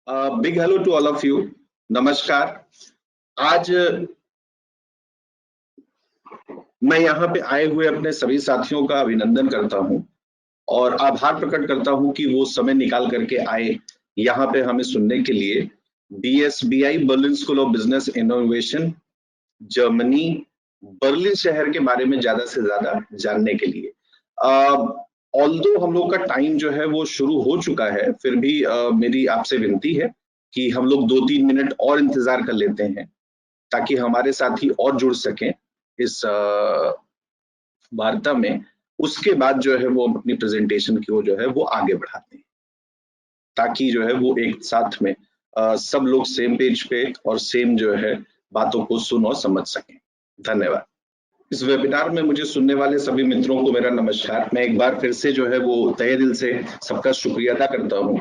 Big hello to all of you. नमस्कार। आज मैं यहाँ पे आए हुए अपने सभी साथियों का अभिनंदन करता हूँ और आभार प्रकट करता हूँ कि वो समय निकाल करके आए यहाँ पे हमें सुनने के लिए। BSBI Berlin school of business innovation, Germany, Berlin शहर के बारे में ज्यादा से ज्यादा जानने के लिए। ऑल्दो हम लोग का टाइम जो है वो शुरू हो चुका है, फिर भी मेरी आपसे विनती है कि हम लोग 2-3 मिनट और इंतजार कर लेते हैं ताकि हमारे साथी और जुड़ सकें इस वार्ता में। उसके बाद जो है वो अपनी प्रेजेंटेशन की जो है वो आगे बढ़ाते हैं ताकि जो है वो एक साथ में सब लोग सेम पेज पे और सेम जो है बातों को सुन और समझ सकें। धन्यवाद। इस वेबिनार में मुझे सुनने वाले सभी मित्रों को मेरा नमस्कार। मैं एक बार फिर से जो है वो तहे दिल से सबका शुक्रिया अदा करता हूँ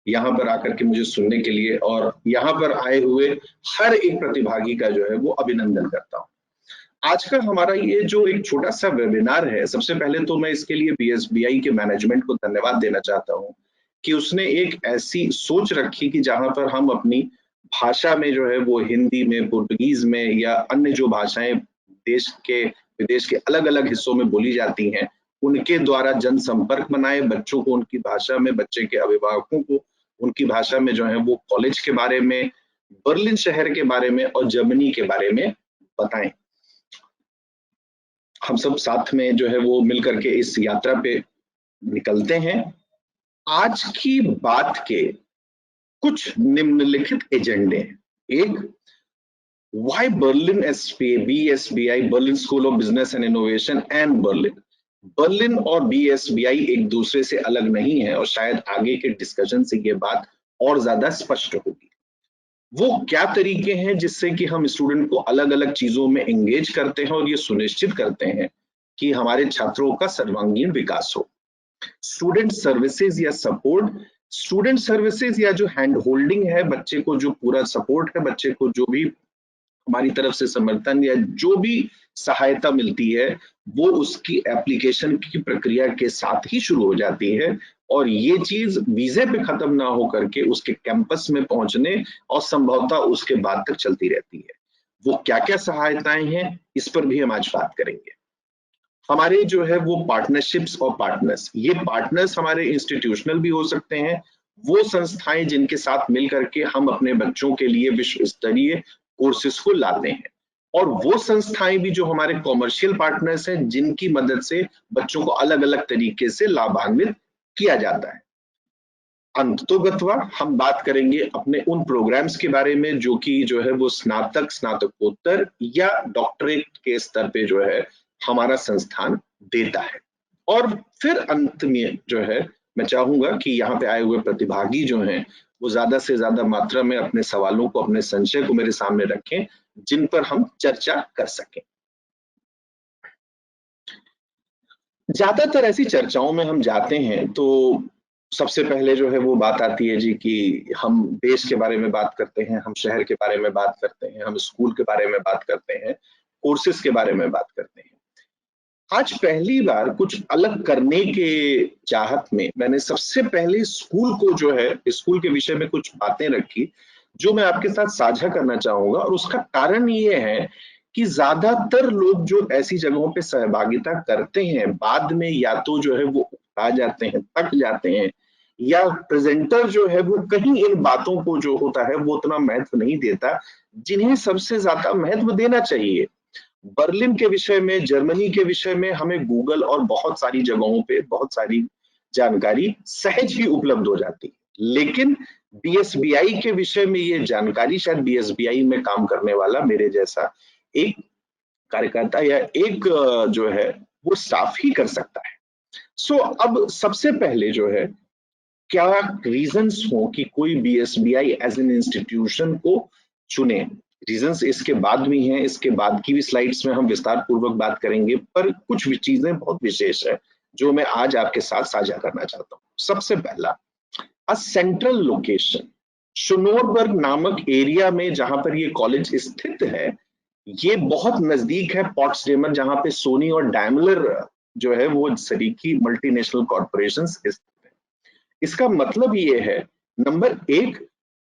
यहाँ पर आकर के मुझे सुनने के लिए, और यहाँ पर आए हुए हर एक प्रतिभागी का जो है वो अभिनंदन करता हूँ। आज का हमारा ये जो एक छोटा सा वेबिनार है, सबसे पहले तो मैं इसके लिए BSBI के मैनेजमेंट को धन्यवाद देना चाहता हूँ कि उसने एक ऐसी सोच रखी कि जहां पर हम अपनी भाषा में जो है वो हिंदी में, पुर्तगीज में या अन्य जो भाषाएं देश के विदेश के अलग अलग हिस्सों में बोली जाती हैं उनके द्वारा जनसंपर्क बनाए, बच्चों को उनकी भाषा में, बच्चे के अभिभावकों को उनकी भाषा में जो है वो कॉलेज के बारे में, बर्लिन शहर के बारे में और जर्मनी के बारे में बताएं। हम सब साथ में जो है वो मिल करके इस यात्रा पे निकलते हैं। आज की बात के कुछ निम्नलिखित एजेंडे हैं। एक, why Berlin BSBI Berlin school of business and innovation and Berlin और BSBI एक दूसरे से अलग नहीं है, और शायद आगे के डिस्कशन से ये बात और ज्यादा स्पष्ट होगी। वो क्या तरीके हैं जिससे कि हम स्टूडेंट को अलग अलग चीजों में एंगेज करते हैं और ये सुनिश्चित करते हैं कि हमारे छात्रों का सर्वांगीण विकास हो। स्टूडेंट सर्विसेज या सपोर्ट, स्टूडेंट सर्विसेज या जो हैंड होल्डिंग है, बच्चे को जो पूरा सपोर्ट है, बच्चे को जो भी हमारी तरफ से समर्थन या जो भी सहायता मिलती है वो उसकी एप्लीकेशन की प्रक्रिया के साथ ही शुरू हो जाती है, और ये चीज वीजे पे खत्म ना हो करके उसके कैंपस में पहुंचने और संभवतः उसके बाद तक चलती रहती है। वो क्या क्या सहायताएं हैं इस पर भी हम आज बात करेंगे। हमारे जो है वो पार्टनरशिप्स और पार्टनर्स, ये पार्टनर्स हमारे इंस्टीट्यूशनल भी हो सकते हैं, वो संस्थाएं जिनके साथ मिल करके हम अपने बच्चों के लिए विश्व स्तरीय कोर्सेज को लाते हैं, और वो संस्थाएं भी जो हमारे कॉमर्शियल पार्टनर्स हैं जिनकी मदद से बच्चों को अलग अलग तरीके से लाभान्वित किया जाता है। अंततोगत्वा हम बात करेंगे अपने उन प्रोग्राम्स के बारे में जो कि जो है वो स्नातक, स्नातकोत्तर या डॉक्टरेट के स्तर पे जो है हमारा संस्थान देता है। और फिर अंत में जो है मैं चाहूंगा कि यहाँ पे आए हुए प्रतिभागी जो हैं वो ज्यादा से ज्यादा मात्रा में अपने सवालों को, अपने संशय को मेरे सामने रखें जिन पर हम चर्चा कर सकें। ज्यादातर ऐसी चर्चाओं में हम जाते हैं तो सबसे पहले जो है वो बात आती है जी कि हम देश के बारे में बात करते हैं, हम शहर के बारे में बात करते हैं, हम स्कूल के बारे में बात करते हैं, कोर्सेज के बारे में बात करते हैं। आज पहली बार कुछ अलग करने के चाहत में मैंने सबसे पहले स्कूल को जो है, स्कूल के विषय में कुछ बातें रखी जो मैं आपके साथ साझा करना चाहूंगा, और उसका कारण ये है कि ज्यादातर लोग जो ऐसी जगहों पे सहभागिता करते हैं बाद में या तो जो है वो आ जाते हैं, थक जाते हैं, या प्रेजेंटर जो है वो कहीं इन बातों को जो होता है वो उतना महत्व नहीं देता जिन्हें सबसे ज्यादा महत्व देना चाहिए। बर्लिन के विषय में, जर्मनी के विषय में हमें गूगल और बहुत सारी जगहों पे बहुत सारी जानकारी सहज ही उपलब्ध हो जाती है, लेकिन BSBI के विषय में ये जानकारी शायद BSBI में काम करने वाला मेरे जैसा एक कार्यकर्ता या एक जो है वो स्टाफ ही कर सकता है। सो अब सबसे पहले जो है क्या रीजंस हो कि कोई BSBI एज एन इंस्टीट्यूशन को चुने। रीजंस इसके बाद भी हैं, इसके बाद की भी स्लाइड्स में हम विस्तार पूर्वक बात करेंगे, पर कुछ भी चीजें बहुत विशेष है जो मैं आज आपके साथ साझा करना चाहता हूँ। सबसे पहला, अ सेंट्रल लोकेशन, शोनोरबर्ग नामक एरिया में जहां पर ये कॉलेज स्थित है, ये बहुत नजदीक है पॉट्सडेमर जहां पे सोनी और डैमलर जो है वो सरीकी मल्टीनेशनल कॉर्पोरेशंस स्थित है। इसका मतलब ये है, नंबर एक,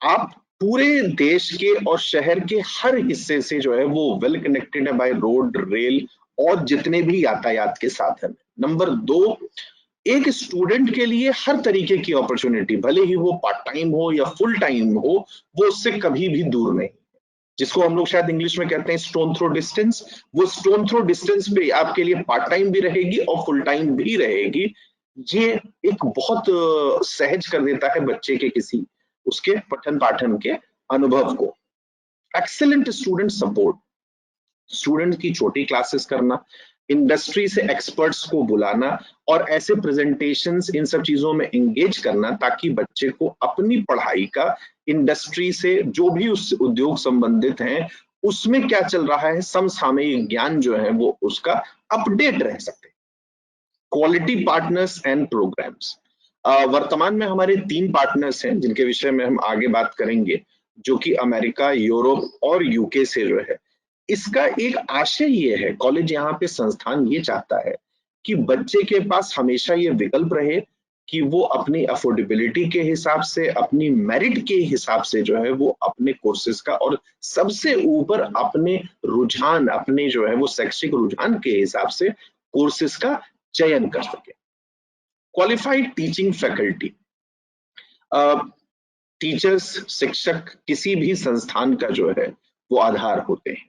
आप पूरे देश के और शहर के हर हिस्से से जो है वो वेल कनेक्टेड है बाय रोड, रेल और जितने भी यातायात के साधन। नंबर 2, एक स्टूडेंट के लिए हर तरीके की अपॉर्चुनिटी, भले ही वो पार्ट टाइम हो या फुल टाइम हो, वो उससे कभी भी दूर नहीं। जिसको हम लोग शायद इंग्लिश में कहते हैं स्टोन थ्रो डिस्टेंस, वो स्टोन थ्रो डिस्टेंस पे आपके लिए पार्ट टाइम भी रहेगी और फुल टाइम भी रहेगी। ये एक बहुत सहज कर देता है बच्चे के किसी उसके पठन पाठन के अनुभव को। एक्सेलेंट स्टूडेंट सपोर्ट, स्टूडेंट की छोटी क्लासेस करना, इंडस्ट्री से एक्सपर्ट्स को बुलाना और ऐसे प्रेजेंटेशंस इन सब चीजों में एंगेज करना ताकि बच्चे को अपनी पढ़ाई का इंडस्ट्री से जो भी उस उद्योग संबंधित हैं उसमें क्या चल रहा है समसामयिक ज्ञान जो है वो उसका अपडेट रह सके। क्वालिटी पार्टनर्स एंड प्रोग्राम्स, वर्तमान में हमारे 3 पार्टनर्स हैं जिनके विषय में हम आगे बात करेंगे, जो कि अमेरिका, यूरोप और यूके से जो है। इसका एक आशय ये है, कॉलेज यहाँ पे संस्थान ये चाहता है कि बच्चे के पास हमेशा ये विकल्प रहे कि वो अपनी अफोर्डेबिलिटी के हिसाब से, अपनी मेरिट के हिसाब से जो है वो अपने कोर्सेज का और सबसे ऊपर अपने रुझान, अपने जो है वो शैक्षिक रुझान के हिसाब से कोर्सेज का चयन कर सके। क्वालिफाइड टीचिंग फैकल्टी, टीचर्स, शिक्षक किसी भी संस्थान का जो है वो आधार होते हैं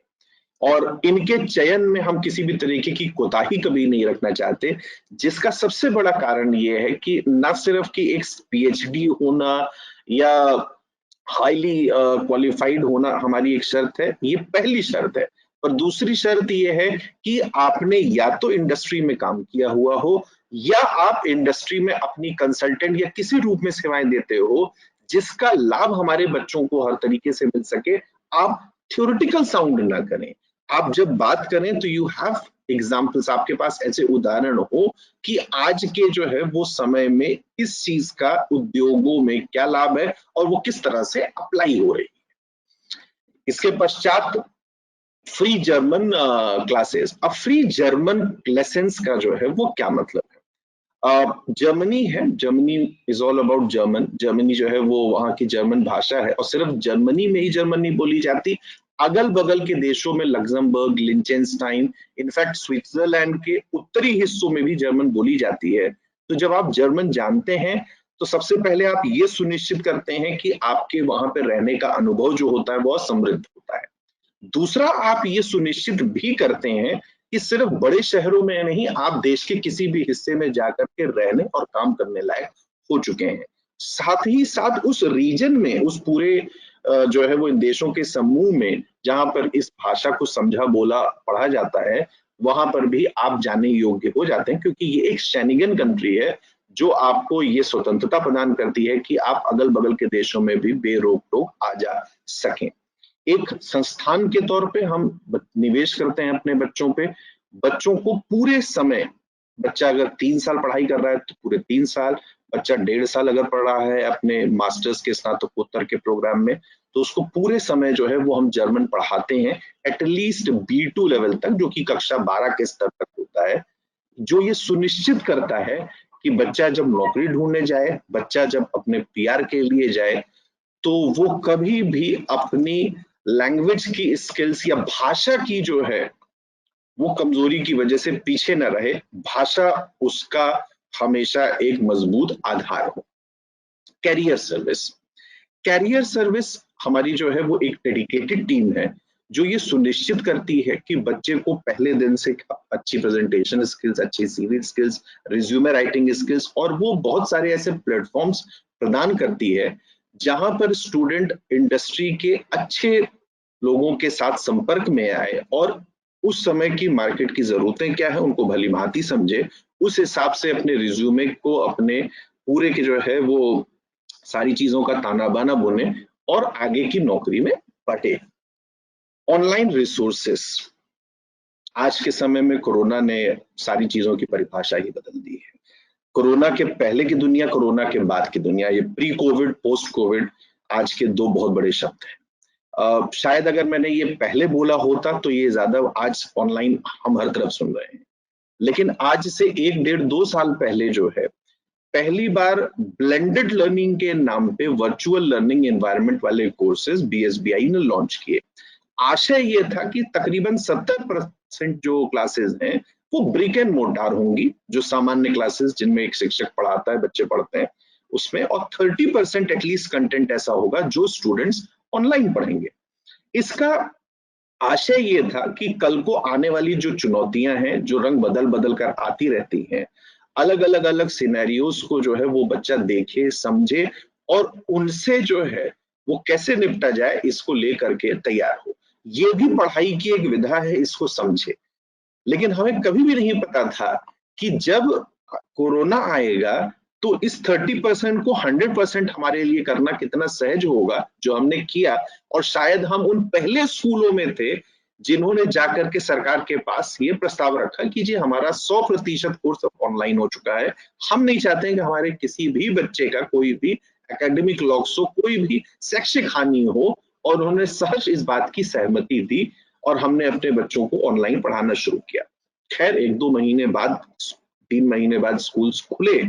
और इनके चयन में हम किसी भी तरीके की कोताही कभी नहीं रखना चाहते, जिसका सबसे बड़ा कारण ये है कि ना सिर्फ कि एक पीएचडी होना या हाईली क्वालिफाइड होना हमारी एक शर्त है, ये पहली शर्त है। और दूसरी शर्त ये है कि आपने या तो इंडस्ट्री में काम किया हुआ हो या आप इंडस्ट्री में अपनी कंसल्टेंट या किसी रूप में सेवाएं देते हो जिसका लाभ हमारे बच्चों को हर तरीके से मिल सके। आप थ्योरेटिकल साउंड ना करें, आप जब बात करें तो यू हैव एग्जाम्पल्स, आपके पास ऐसे उदाहरण हो कि आज के जो है वो समय में इस चीज का उद्योगों में क्या लाभ है और वो किस तरह से अप्लाई हो रही है। इसके पश्चात फ्री जर्मन क्लासेस। अब फ्री जर्मन लेसन्स का जो है वो क्या मतलब है? जर्मनी है, Germany is all about German, Germany जो है वो वहां की जर्मन भाषा है और सिर्फ जर्मनी में ही जर्मन नहीं बोली जाती, अगल बगल के देशों में लग्जमबर्ग, लिंचेनस्टाइन, इनफैक्ट स्विट्जरलैंड के उत्तरी हिस्सों में भी जर्मन बोली जाती है। तो जब आप जर्मन जानते हैं तो सबसे पहले आप ये सुनिश्चित करते हैं कि आपके वहां पर रहने का अनुभव जो होता है बहुत समृद्ध होता है। दूसरा, आप ये सुनिश्चित भी करते हैं कि सिर्फ बड़े शहरों में नहीं, आप देश के किसी भी हिस्से में जाकर के रहने और काम करने लायक हो चुके हैं। साथ ही साथ उस रीजन में, उस पूरे जो है वो इन देशों के समूह में जहां पर इस भाषा को समझा बोला पढ़ा जाता है, वहां पर भी आप जाने योग्य हो जाते हैं क्योंकि ये एक शेनिगन कंट्री है जो आपको ये स्वतंत्रता प्रदान करती है कि आप अगल बगल के देशों में भी बेरोक टोक आ जा सकें। एक संस्थान के तौर पे हम निवेश करते हैं अपने बच्चों पे, बच्चों को पूरे समय, बच्चा अगर 3 साल पढ़ाई कर रहा है तो पूरे 3 साल, बच्चा 1.5 साल अगर पढ़ रहा है अपने मास्टर्स के स्नातकोत्तर के प्रोग्राम में, तो उसको पूरे समय जो है वो हम जर्मन पढ़ाते हैं एटलीस्ट B2 लेवल तक, जो कि कक्षा 12 के स्तर तक होता है, जो ये सुनिश्चित करता है कि बच्चा जब नौकरी ढूंढने जाए, बच्चा जब अपने पीआर के लिए जाए, तो वो कभी भी अपनी लैंग्वेज की स्किल्स या भाषा की जो है वो कमजोरी की वजह से पीछे न रहे, भाषा उसका हमेशा एक मजबूत आधार हो। कैरियर सर्विस, कैरियर सर्विस हमारी जो है वो एक डेडिकेटेड टीम है जो ये सुनिश्चित करती है कि बच्चे को पहले दिन से अच्छी प्रेजेंटेशन स्किल्स, अच्छी CV skills, resume writing skills और वो बहुत सारे ऐसे प्लेटफॉर्म्स प्रदान करती है जहां पर स्टूडेंट इंडस्ट्री के अच्छे लोगों के साथ संपर्क में आए और उस समय की मार्केट की जरूरतें क्या है उनको भली भांति समझे, उस हिसाब से अपने रिज्यूमे को, अपने पूरे के जो है वो सारी चीजों का ताना बाना बुने और आगे की नौकरी में बढ़े। ऑनलाइन रिसोर्सेस, आज के समय में कोरोना ने सारी चीजों की परिभाषा ही बदल दी है। कोरोना के पहले की दुनिया, कोरोना के बाद की दुनिया, ये प्री कोविड, पोस्ट कोविड, आज के 2 बहुत बड़े शब्द हैं। शायद अगर मैंने ये पहले बोला होता तो ये ज्यादा, आज ऑनलाइन हम हर तरफ सुन रहे हैं, लेकिन आज से 1 डेढ़ 2 साल पहले जो है पहली बार ब्लेंडेड लर्निंग के नाम पे वर्चुअल लर्निंग एनवायरनमेंट वाले कोर्सेज बीएसबीआई ने लॉन्च किए। आशय ये था कि तकरीबन 70% जो क्लासेस हैं वो ब्रिक एंड मोर्टार होंगी, जो सामान्य क्लासेस जिनमें एक शिक्षक पढ़ाता है, बच्चे पढ़ते हैं उसमें, और 30% एटलीस्ट कंटेंट ऐसा होगा जो स्टूडेंट्स ऑनलाइन पढ़ेंगे। इसका आशय ये था कि कल को आने वाली जो चुनौतियां हैं, जो रंग बदल बदल कर आती रहती हैं, अलग सिनेरियोस को जो है वो बच्चा देखे, समझे और उनसे जो है वो कैसे निपटा जाए इसको लेकर के तैयार हो। ये भी पढ़ाई की एक विधा है, इसको समझे। लेकिन हमें कभी भी नहीं पता था कि जब कोरोना आएगा तो इस 30% को 100% हमारे लिए करना कितना सहज होगा, जो हमने किया। और शायद हम उन पहले स्कूलों में थे जिन्होंने जाकर के सरकार के पास ये प्रस्ताव रखा कि जी हमारा 100% कोर्स अब ऑनलाइन हो चुका है, हम नहीं चाहते कि हमारे किसी भी बच्चे का कोई भी एकेडमिक लॉस हो, कोई भी शैक्षिक हानि हो, और उन्होंने सहज इस बात की सहमति दी और हमने अपने बच्चों को ऑनलाइन पढ़ाना शुरू किया। खैर 1-2 महीने बाद, 3 महीने बाद स्कूल खुले,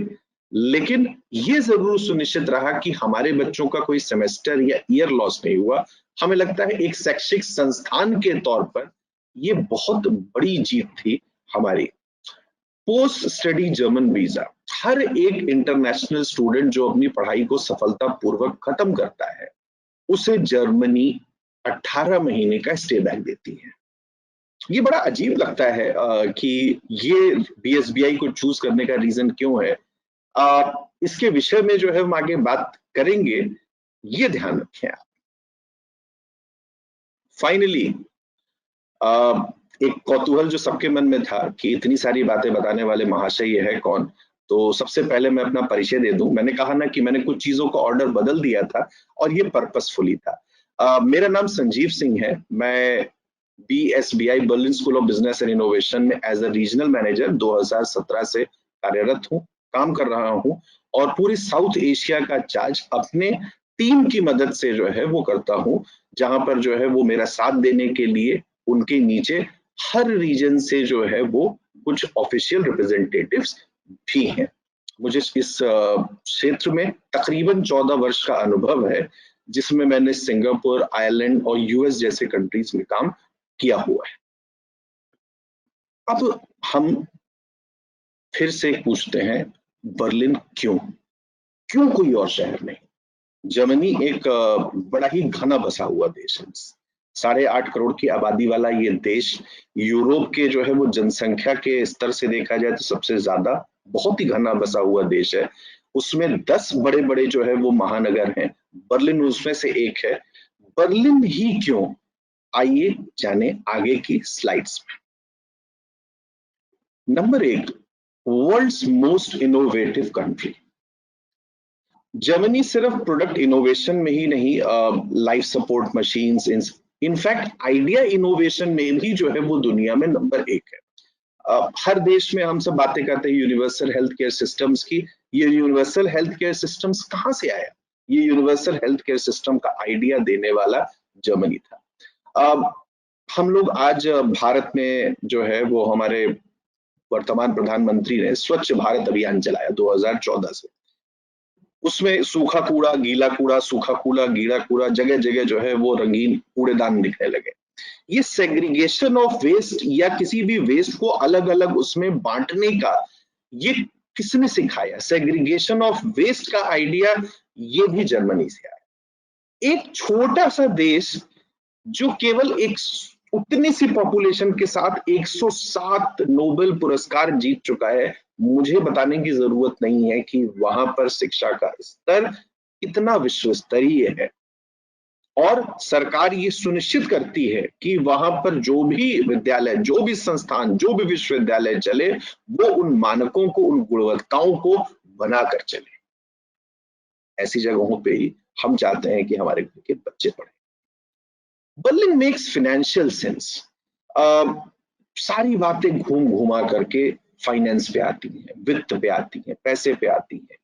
लेकिन ये जरूर सुनिश्चित रहा कि हमारे बच्चों का कोई सेमेस्टर या ईयर लॉस नहीं हुआ। हमें लगता है एक शैक्षिक संस्थान के तौर पर ये बहुत बड़ी जीत थी हमारी। पोस्ट स्टडी जर्मन वीजा, हर एक इंटरनेशनल स्टूडेंट जो अपनी पढ़ाई को सफलतापूर्वक खत्म करता है उसे जर्मनी 18 महीने का स्टे बैक देती है। ये बड़ा अजीब लगता है कि ये बीएसबीआई को चूज करने का रीजन क्यों है। इसके विषय में जो है हम आगे बात करेंगे, ये ध्यान रखें आप। फाइनली एक कौतूहल जो सबके मन में था कि इतनी सारी बातें बताने वाले महाशय ये है कौन। तो सबसे पहले मैं अपना परिचय दे दूं। मैंने कहा ना कि मैंने कुछ चीजों का ऑर्डर बदल दिया था और ये पर्पसफुली था। मेरा नाम संजीव सिंह है। मैं BSBI Berlin school of business and innovation में एज अ रीजनल मैनेजर 2017 से कार्यरत हूँ, काम कर रहा हूँ, और पूरी साउथ एशिया का चार्ज अपने टीम की मदद से जो है वो करता हूँ, जहां पर जो है वो मेरा साथ देने के लिए उनके नीचे हर रीजन से जो है वो कुछ ऑफिशियल रिप्रेजेंटेटिव्स भी हैं। मुझे इस क्षेत्र में तकरीबन 14 वर्ष का अनुभव है, जिसमें मैंने सिंगापुर, आयरलैंड और यूएस जैसे कंट्रीज में काम किया हुआ है। अब हम फिर से पूछते हैं, बर्लिन क्यों? क्यों कोई और शहर नहीं? जर्मनी एक बड़ा ही घना बसा हुआ देश है। 8.5 करोड़ की आबादी वाला ये देश यूरोप के जो है वो जनसंख्या के स्तर से देखा जाए तो सबसे ज्यादा, बहुत ही घना बसा हुआ देश है। उसमें 10 बड़े बड़े जो है वो महानगर हैं, बर्लिन उसमें से एक है। बर्लिन ही क्यों? आइए जाने आगे की स्लाइड्स में। Number 1, world's most innovative country. Germany सिर्फ प्रोडक्ट इनोवेशन में ही नहीं, life support machines, in fact idea innovation में भी जो है वो दुनिया में नंबर 1 है। हर देश में हम सब बातें करते हैं यूनिवर्सल हेल्थ केयर सिस्टम्स की। ये यूनिवर्सल हेल्थ केयर सिस्टम्स कहाँ से आया? ये यूनिवर्सल हेल्थ केयर सिस्टम का आइडिया देने वाला जर्मनी था। हम लोग आज भारत में जो है वो हमारे वर्तमान प्रधानमंत्री ने स्वच्छ भारत अभियान चलाया 2014 से। उसमें सूखा कूड़ा, गीला कूड़ा, सूखा कूड़ा, गीला कूड़ा, जगह जगह जो है वो रंगीन कूड़ेदान दिखने लगे। ये सेग्रीगेशन ऑफ वेस्ट या किसी भी वेस्ट को अलग अलग उसमें बांटने का ये किसने सिखाया? सेग्रीगेशन ऑफ वेस्ट का आइडिया ये भी जर्मनी से आया। एक छोटा सा देश जो केवल एक उतनी सी पॉपुलेशन के साथ 107 नोबेल पुरस्कार जीत चुका है, मुझे बताने की जरूरत नहीं है कि वहां पर शिक्षा का स्तर कितना विश्व स्तरीय है। और सरकार ये सुनिश्चित करती है कि वहां पर जो भी विद्यालय, जो भी संस्थान, जो भी विश्वविद्यालय चले, वो उन मानकों को, उन गुणवत्ताओं को बनाकर चले। ऐसी जगहों पे ही हम चाहते हैं कि हमारे घर के बच्चे पढ़े। Berlin makes financial sense. सारी बातें घूम घुमा करके फाइनेंस पे आती हैं, वित्त पे आती हैं, पैसे पे आती हैं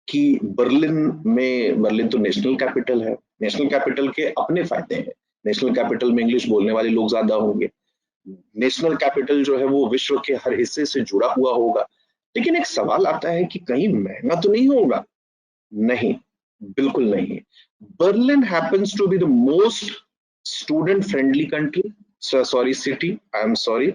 कि बर्लिन तो नेशनल कैपिटल है। नेशनल कैपिटल के अपने फायदे हैं। नेशनल कैपिटल में इंग्लिश बोलने वाले लोग ज्यादा होंगे। नेशनल कैपिटल जो है वो विश्व के हर हिस्से से जुड़ा हुआ होगा। लेकिन एक सवाल आता है कि कहीं महंगा तो नहीं होगा? नहीं, बिल्कुल नहीं। Berlin happens to be the most student friendly country, sorry city, I am sorry.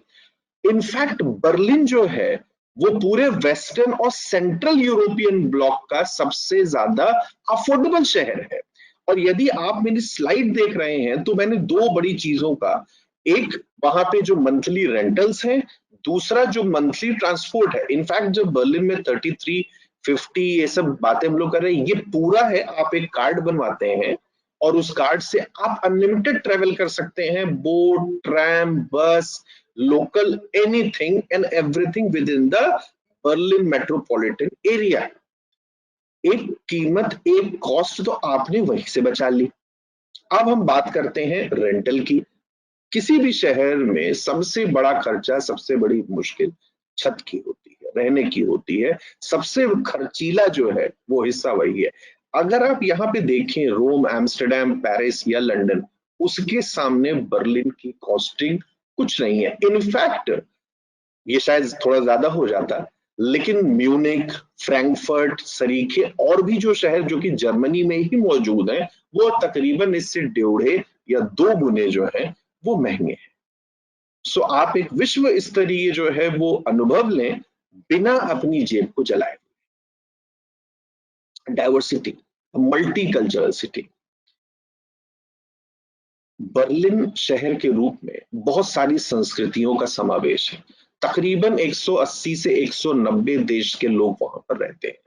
In fact Berlin जो है वो पूरे वेस्टर्न और सेंट्रल यूरोपियन ब्लॉक का सबसे ज्यादा अफोर्डेबल शहर है। और यदि आप मेरी स्लाइड देख रहे हैं तो मैंने दो बड़ी चीजों का, एक वहां पे जो मंथली रेंटल्स हैं, दूसरा जो मंथली ट्रांसपोर्ट है। इनफैक्ट जब बर्लिन में 33 50 ये सब बातें हम लोग कर रहे हैं, ये पूरा है। आप एक कार्ड बनवाते हैं और उस कार्ड से आप अनलिमिटेड ट्रेवल कर सकते हैं, बोट, ट्रैम, बस, local, anything and everything with in the Berlin metropolitan area. एक कीमत, एक कॉस्ट तो आपने वहीं से बचा ली। अब हम बात करते हैं रेंटल की। किसी भी शहर में सबसे बड़ा खर्चा, सबसे बड़ी मुश्किल छत की होती है, रहने की होती है। सबसे खर्चीला जो है वो हिस्सा वही है। अगर आप यहाँ पे देखें रोम, एम्स्टर्डम, पेरिस या लंदन, उसके सामने बर्लिन की कॉस्टिंग कुछ नहीं है। इनफैक्ट ये शायद थोड़ा ज्यादा हो जाता, लेकिन म्यूनिक, फ्रैंकफर्ट सरीखे और भी जो शहर जो कि जर्मनी में ही मौजूद हैं, वो तकरीबन इससे डेढ़े या दो गुने जो है वो महंगे हैं। सो आप एक विश्व स्तरीय जो है वो अनुभव लें बिना अपनी जेब को जलाए। Diversity, multi cultural city. Berlin शहर के रूप में बहुत सारी संस्कृतियों का समावेश है। तकरीबन 180 से 190 देश के लोग वहां पर रहते हैं।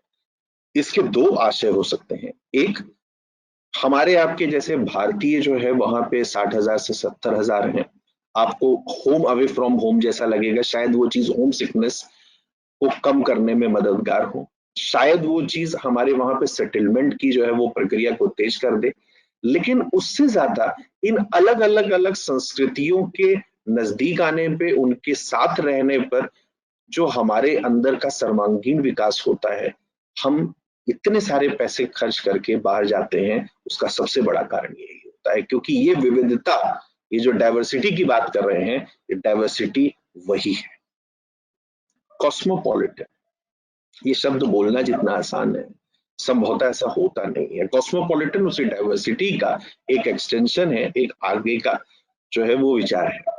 इसके दो आशय हो सकते हैं। एक, हमारे आपके जैसे भारतीय जो है वहां पे 60,000 से 70,000 हैं। आपको होम अवे फ्रॉम होम जैसा लगेगा, शायद वो चीज होम सिकनेस को कम करने में मददगार हो। शायद वो चीज हमारे वहां पे सेटलमेंट की जो है वो प्रक्रिया को तेज कर दे। लेकिन उससे ज्यादा इन अलग अलग अलग संस्कृतियों के नजदीक आने पे, उनके साथ रहने पर जो हमारे अंदर का सर्वांगीण विकास होता है, हम इतने सारे पैसे खर्च करके बाहर जाते हैं, उसका सबसे बड़ा कारण यही होता है। क्योंकि ये विविधता, ये जो डाइवर्सिटी की बात कर रहे हैं, ये डाइवर्सिटी वही है। कॉस्मोपॉलिटन, ये शब्द बोलना जितना आसान है, संभवतः ऐसा होता नहीं है। कॉस्मोपॉलिटन उसी डाइवर्सिटी का एक एक्सटेंशन है, एक आगे का जो है वो विचार है।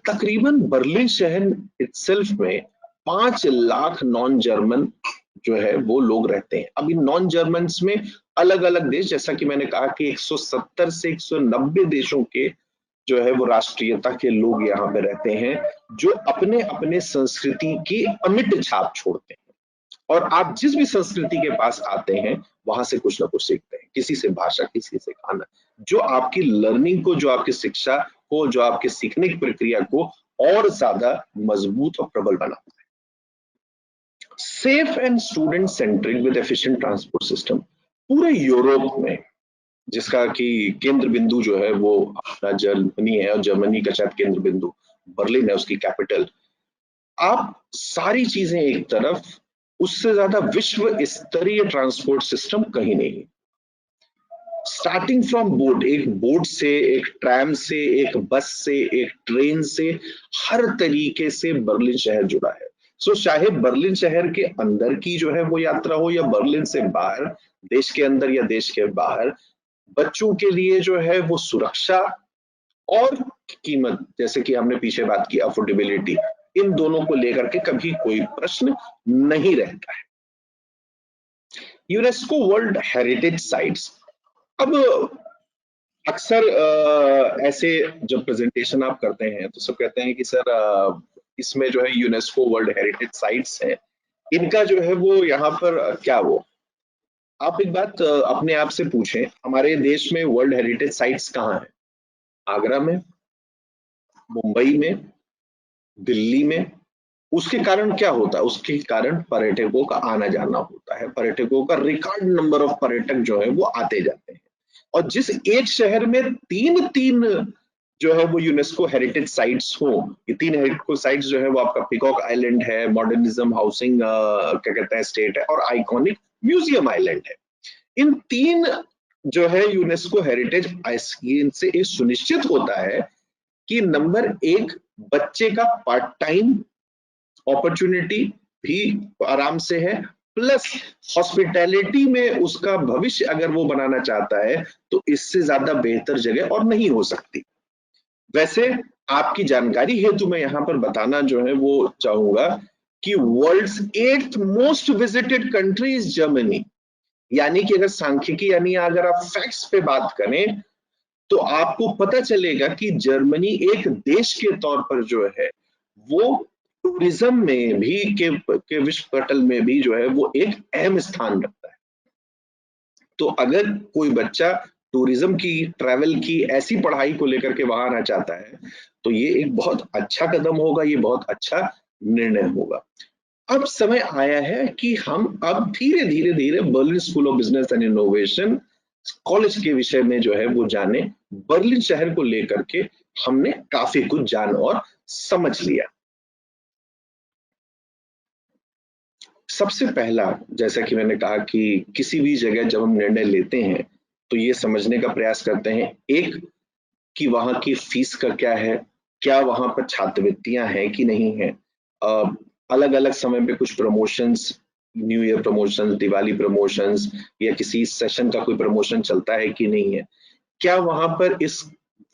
तकरीबन बर्लिन शहर इटसेल्फ में 5 लाख नॉन जर्मन जो है वो लोग रहते हैं। अब इन नॉन जर्मन्स में अलग अलग देश, जैसा कि मैंने कहा कि 170 से 190 देशों के जो है वो राष्ट्रीयता के लोग यहाँ पे रहते हैं, जो अपने अपने संस्कृति की अमिट छाप छोड़ते हैं। और आप जिस भी संस्कृति के पास आते हैं वहां से कुछ ना कुछ सीखते हैं, किसी से भाषा, किसी से खाना, जो आपकी लर्निंग को, जो आपकी शिक्षा को, जो आपके सीखने की प्रक्रिया को और ज्यादा मजबूत और प्रबल बनाता है। Safe and student centric with efficient transport system. पूरे यूरोप में, जिसका कि केंद्र बिंदु जो है वो अपना जर्मनी है, और जर्मनी का शायद केंद्र बिंदु बर्लिन है, उसकी कैपिटल। आप सारी चीजें एक तरफ, उससे ज्यादा विश्व स्तरीय ट्रांसपोर्ट सिस्टम कहीं नहीं। स्टार्टिंग फ्रॉम बोट, एक बोट से, एक ट्रैम से, एक बस से, एक ट्रेन से, हर तरीके से बर्लिन शहर जुड़ा है। सो चाहे बर्लिन शहर के अंदर की जो है वो यात्रा हो या बर्लिन से बाहर, देश के अंदर या देश के बाहर, बच्चों के लिए जो है वो सुरक्षा और कीमत, जैसे कि हमने पीछे बात की अफोर्डेबिलिटी, इन दोनों को लेकर के कभी कोई प्रश्न नहीं रहता है। UNESCO world heritage sites. अब अक्सर ऐसे जब प्रेजेंटेशन आप करते हैं तो सब कहते हैं कि सर इसमें जो है यूनेस्को वर्ल्ड हेरिटेज साइट्स है, इनका जो है वो यहाँ पर क्या वो, आप एक बात अपने आप से पूछें, हमारे देश में वर्ल्ड हेरिटेज साइट्स कहाँ है? आगरा में, मुंबई में, दिल्ली में। उसके कारण क्या होता है? उसके कारण पर्यटकों का आना जाना होता है, पर्यटकों का रिकॉर्ड नंबर ऑफ पर्यटक जो है वो आते जाते हैं। और जिस एक शहर में तीन तीन जो है वो यूनेस्को हेरिटेज साइट्स हो, ये तीन हेरिटेज साइट्स जो है वो आपका पिकॉक आइलैंड है, मॉडर्निज्म हाउसिंग क्या कहते हैं स्टेट है, और आइकॉनिक म्यूजियम आइलैंड है। इन तीन जो है यूनेस्को हेरिटेज से ये सुनिश्चित होता है कि नंबर एक, बच्चे का पार्ट टाइम अपॉर्चुनिटी भी आराम से है, प्लस हॉस्पिटैलिटी में उसका भविष्य अगर वो बनाना चाहता है तो इससे ज्यादा बेहतर जगह और नहीं हो सकती। वैसे आपकी जानकारी हेतु मैं यहाँ पर बताना जो है वो चाहूंगा कि world's 8th most visited country is Germany. यानी कि अगर सांख्यिकी यानी अगर आप फैक्ट्स पे बात करें तो आपको पता चलेगा कि जर्मनी एक देश के तौर पर जो है वो टूरिज्म में भी के विश्व पटल में भी जो है वो एक अहम स्थान रखता है। तो अगर कोई बच्चा टूरिज्म की, ट्रैवल की ऐसी पढ़ाई को लेकर के वहां आना चाहता है तो ये एक बहुत अच्छा कदम होगा, ये बहुत अच्छा निर्णय होगा। अब समय आया है कि हम अब धीरे धीरे धीरे Berlin school of business and innovation college के विषय में जो है वो जाने। बर्लिन शहर को लेकर के हमने काफी कुछ जान और समझ लिया। सबसे पहला, जैसा कि मैंने कहा कि किसी भी जगह जब हम निर्णय लेते हैं तो ये समझने का प्रयास करते हैं, एक कि वहां की फीस का क्या है, क्या वहां पर छात्रवृत्तियां हैं कि नहीं है, अलग अलग समय पे कुछ promotions, new year promotions, Diwali promotions या किसी सेशन का कोई प्रमोशन चलता है कि नहीं है, क्या वहां पर इस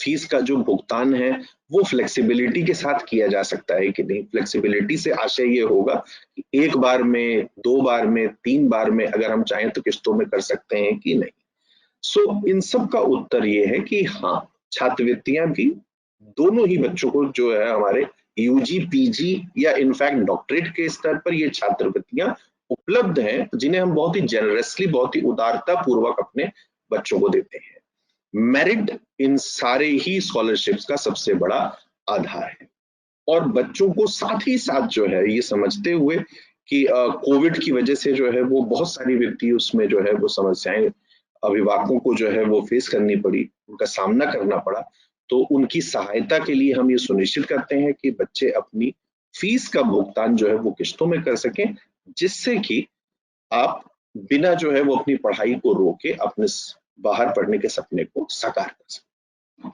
फीस का जो भुगतान है वो फ्लेक्सिबिलिटी के साथ किया जा सकता है कि नहीं। फ्लेक्सिबिलिटी से आशय ये होगा कि एक बार में, दो बार में, तीन बार में अगर हम चाहें तो किस्तों में कर सकते हैं कि नहीं। इन सब का उत्तर ये है कि हाँ, छात्रवृत्तियां भी दोनों ही बच्चों को जो है हमारे यूजी, पीजी या इनफैक्ट डॉक्टरेट के स्तर पर ये छात्रवृत्तियां उपलब्ध हैं, जिन्हें हम बहुत ही जेनरसली, बहुत ही उदारता पूर्वक अपने बच्चों को देते हैं। मेरिट इन सारे ही स्कॉलरशिप्स का सबसे बड़ा आधार है। और बच्चों को साथ ही साथ जो है ये समझते हुए कि कोविड की वजह से जो है वो बहुत सारी वित्तीय उसमें जो है वो समस्याएं अभिभावकों को जो है वो फेस करनी पड़ी, उनका सामना करना पड़ा। तो उनकी सहायता के लिए हम ये सुनिश्चित करते हैं कि बच्चे अपनी फीस का भुगतान जो है वो किस्तों में कर सकें, जिससे कि आप बिना जो है वो अपनी पढ़ाई को रोके अपने बाहर पढ़ने के सपने को साकार कर सकें।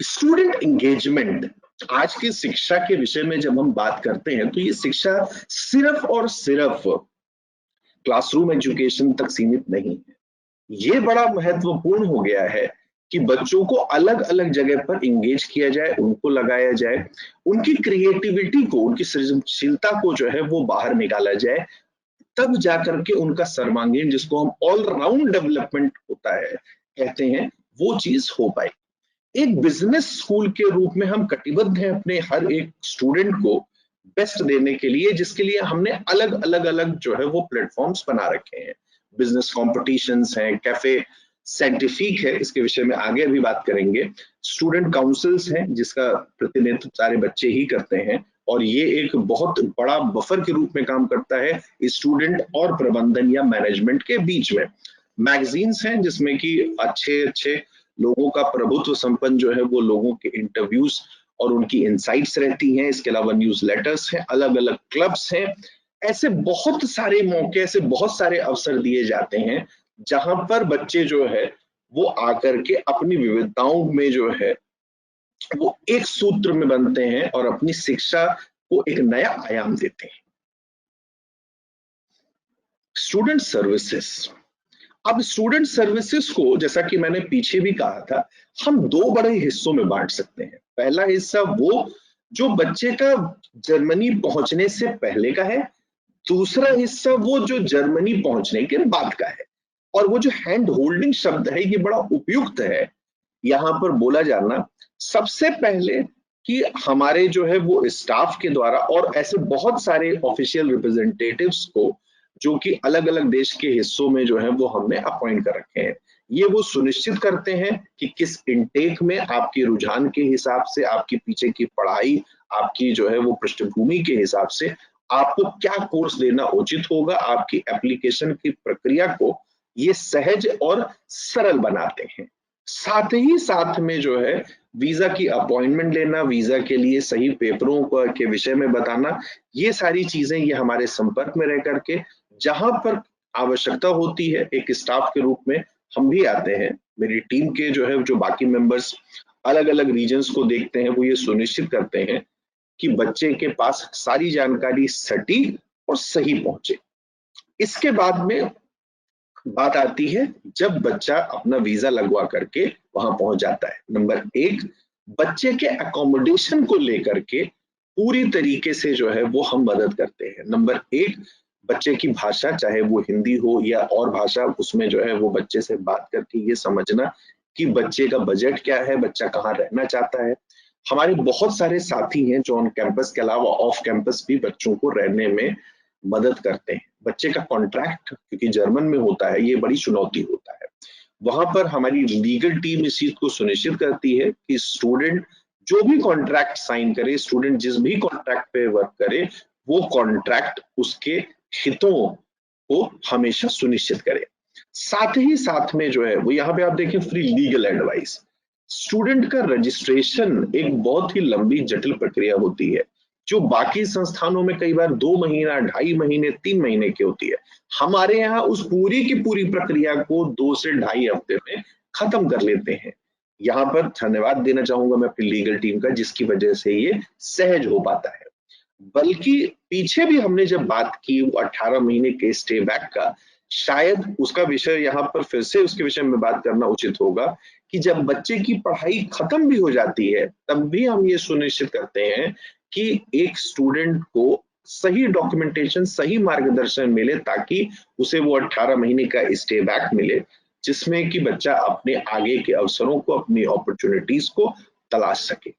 स्टूडेंट एंगेजमेंट, आज की शिक्षा के विषय में जब हम बात करते हैं तो ये शिक्षा सिर्फ और सिर्फ क्लासरूम एजुकेशन तक सीमित नहीं है। ये बड़ा महत्वपूर्ण हो गया है कि बच्चों को अलग अलग जगह पर इंगेज किया जाए, उनको लगाया जाए, उनकी क्रिएटिविटी को, उनकी सृजनशीलता को जो है वो बाहर निकाला जाए, तब जाकर के उनका सर्वांगीण, जिसको हम ऑल राउंड डेवलपमेंट होता है कहते हैं, वो चीज हो पाए। एक बिजनेस स्कूल के रूप में हम कटिबद्ध हैं अपने हर एक स्टूडेंट को बेस्ट देने के लिए, जिसके लिए हमने अलग अलग अलग जो है वो प्लेटफॉर्म्स बना रखे हैं। बिजनेस कॉम्पिटिशन्स हैं, कैफे साइंटिफिक है, इसके विषय में आगे भी बात करेंगे। स्टूडेंट काउंसिल्स हैं जिसका प्रतिनिधित्व सारे बच्चे ही करते हैं, और ये एक बहुत बड़ा बफर के रूप में काम करता है स्टूडेंट और प्रबंधन या मैनेजमेंट के बीच में। मैगजीन्स हैं जिसमें कि अच्छे अच्छे लोगों का प्रभुत्व संपन्न जो है वो लोगों के इंटरव्यूज और उनकी इनसाइट्स रहती हैं। इसके अलावा न्यूज लेटर्स हैं, अलग अलग क्लब्स हैं। ऐसे बहुत सारे मौके, ऐसे बहुत सारे अवसर दिए जाते हैं जहां पर बच्चे जो है वो आकर के अपनी विविधताओं में जो है वो एक सूत्र में बनते हैं और अपनी शिक्षा को एक नया आयाम देते हैं। स्टूडेंट सर्विसेज, अब स्टूडेंट सर्विसेज को, जैसा कि मैंने पीछे भी कहा था, हम दो बड़े हिस्सों में बांट सकते हैं। पहला हिस्सा वो जो बच्चे का जर्मनी पहुंचने से पहले का है, दूसरा हिस्सा वो जो जर्मनी पहुंचने के बाद का है। और वो जो हैंड होल्डिंग शब्द है ये बड़ा उपयुक्त है यहाँ पर बोला जाना। सबसे पहले कि हमारे जो है वो स्टाफ के द्वारा और ऐसे बहुत सारे ऑफिशियल रिप्रेजेंटेटिव्स को जो कि अलग अलग देश के हिस्सों में जो है वो हमने अपॉइंट कर रखे हैं, ये वो सुनिश्चित करते हैं कि किस इनटेक में आपके रुझान के हिसाब से, आपकी पीछे की पढ़ाई, आपकी जो है वो पृष्ठभूमि के हिसाब से आपको क्या कोर्स लेना उचित होगा। आपकी एप्लीकेशन की प्रक्रिया को ये सहज और सरल बनाते हैं। साथ ही साथ में जो है वीजा की अपॉइंटमेंट लेना, वीजा के लिए सही पेपरों के विषय में बताना, ये सारी चीजें ये हमारे संपर्क में रह करके जहां पर आवश्यकता होती है एक स्टाफ के रूप में हम भी आते हैं। मेरी टीम के जो है जो बाकी मेंबर्स अलग अलग रीजन्स को देखते हैं, वो ये सुनिश्चित करते हैं कि बच्चे के पास सारी जानकारी सटीक और सही पहुंचे। इसके बाद में बात आती है जब बच्चा अपना वीजा लगवा करके वहां पहुंच जाता है। नंबर एक, बच्चे के अकोमोडेशन को लेकर के पूरी तरीके से जो है वो हम मदद करते हैं। नंबर एक, बच्चे की भाषा, चाहे वो हिंदी हो या और भाषा, उसमें जो है वो बच्चे से बात करके ये समझना कि बच्चे का बजट क्या है, बच्चा कहाँ रहना चाहता है। हमारे बहुत सारे साथी हैं जो ऑन कैंपस के अलावा ऑफ कैंपस भी बच्चों को रहने में मदद करते हैं। बच्चे का कॉन्ट्रैक्ट क्योंकि जर्मन में होता है, ये बड़ी चुनौती होता है। वहां पर हमारी लीगल टीम इस चीज को सुनिश्चित करती है कि स्टूडेंट जो भी कॉन्ट्रैक्ट साइन करे, स्टूडेंट जिस भी कॉन्ट्रैक्ट पे वर्क करे, वो कॉन्ट्रैक्ट उसके हितों को हमेशा सुनिश्चित करे। साथ ही साथ में जो है वो यहाँ पे आप देखें फ्री लीगल एडवाइस। स्टूडेंट का रजिस्ट्रेशन एक बहुत ही लंबी जटिल प्रक्रिया होती है जो बाकी संस्थानों में कई बार 2 महीना, 2.5 महीने, 3 महीने की होती है। हमारे यहाँ उस पूरी की पूरी प्रक्रिया को 2 से 2.5 हफ्ते में खत्म कर लेते हैं। यहाँ पर धन्यवाद देना चाहूंगा मैं अपनी लीगल टीम का, जिसकी वजह से ये सहज हो पाता है। बल्कि पीछे भी हमने जब बात की वो 18 महीने के स्टे बैक का, शायद उसका विषय यहाँ पर फिर से उसके विषय में बात करना उचित होगा कि जब बच्चे की पढ़ाई खत्म भी हो जाती है तब भी हम ये सुनिश्चित करते हैं कि एक स्टूडेंट को सही डॉक्यूमेंटेशन, सही मार्गदर्शन मिले ताकि उसे वो 18 महीने का स्टे बैक मिले, जिसमें कि बच्चा अपने आगे के अवसरों को, अपनी अपॉर्चुनिटीज को तलाश सके।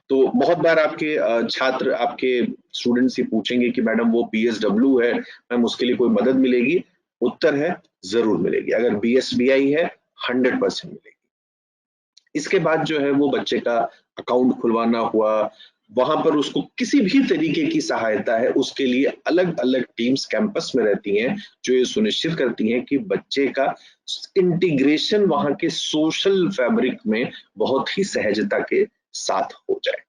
तो बहुत बार आपके छात्र, आपके स्टूडेंट्स ये पूछेंगे कि मैडम वो पीएसडब्ल्यू है, मैम उसके लिए कोई मदद मिलेगी? उत्तर है जरूर मिलेगी। अगर बीएसबीआई है 100% मिलेगी। इसके बाद जो है वो बच्चे का अकाउंट खुलवाना हुआ, वहां पर उसको किसी भी तरीके की सहायता है उसके लिए अलग अलग टीम्स कैंपस में रहती हैं जो ये सुनिश्चित करती हैं कि बच्चे का इंटीग्रेशन वहां के सोशल फैब्रिक में बहुत ही सहजता के साथ हो जाए।